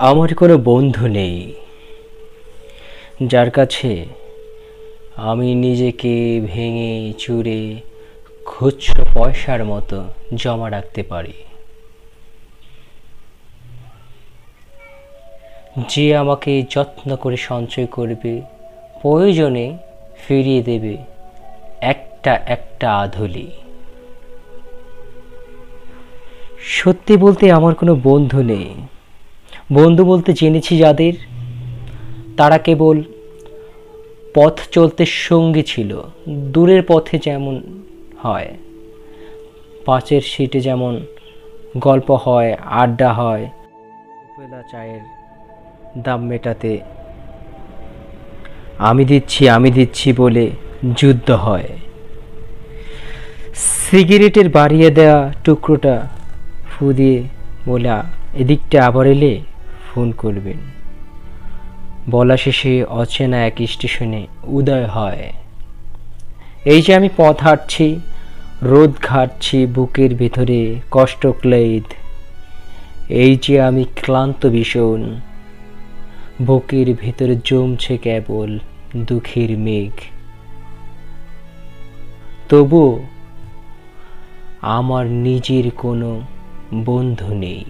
আমার কোনো বন্ধু নেই যার কাছে আমি নিজেকে ভেঙে চুরে খুচরো পয়সার মতো জমা রাখতে পারি, যে আমাকে যত্ন করে সঞ্চয় করবে, প্রয়োজনে ফিরিয়ে দেবে একটা একটা আধুলি। সত্যি বলতে আমার কোনো বন্ধু নেই। বন্ধু বলতে জেনেছি যাদের, তারা কেবল পথ চলতে সঙ্গী ছিল। দূরের পথে যেমন হয়, পাশের সিটে যেমন গল্প হয়, আড্ডা হয়, দুবেলা চায়ের দাম মেটাতে আমি দিচ্ছি বলে যুদ্ধ হয়। সিগারেটের বাড়িয়ে দেওয়া টুকরোটা ফু দিয়ে বলা, এদিকটা আবার এলে ফোন করবেন। বলা শেষে অচেনা এক স্টেশনে উদয় হয়। এই যে আমি পথ হাঁটছি, রোদ ঘাটছি বুকের ভিতরে কষ্ট ক্লেদ। এই যে আমি ক্লান্ত ভীষণ, বুকের ভিতরে জমছে কেবল দুঃখের মেঘ। তবু আমার নিজের কোনো বন্ধু নেই।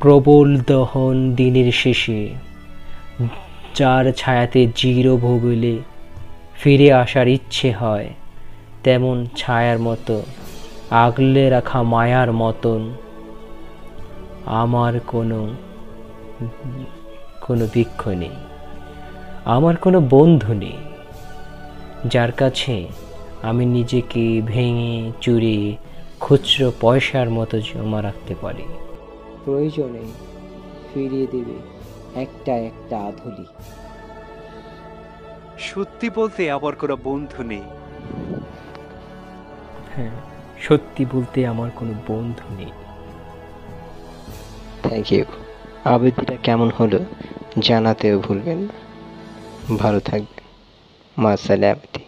প্রবল দহন দিনের শেষে, যার ছায়াতে চিরভুবলে ফিরে আসার ইচ্ছে হয়, তেমন ছায়ার মতো আগলে রাখা মায়ার মতন আমার কোনো কোনো বৃক্ষ নেই। আমার কোনো বন্ধু নেই যার কাছে আমি নিজেকে ভেঙে চুরে খুচরো পয়সার মতো জমা রাখতে পারি, প্রয়োজনে ফিরিয়ে দেবে একটা একটা আধুলি। সত্যি বলতে আমার কোনো বন্ধু নেই। হ্যাঁ, সত্যি বলতে আমার কোনো বন্ধু নেই। Thank you. আবৃত্তিটা কেমন হলো জানাতেও ভুলবেন না। ভালো থাকবেন। মা সালামতি।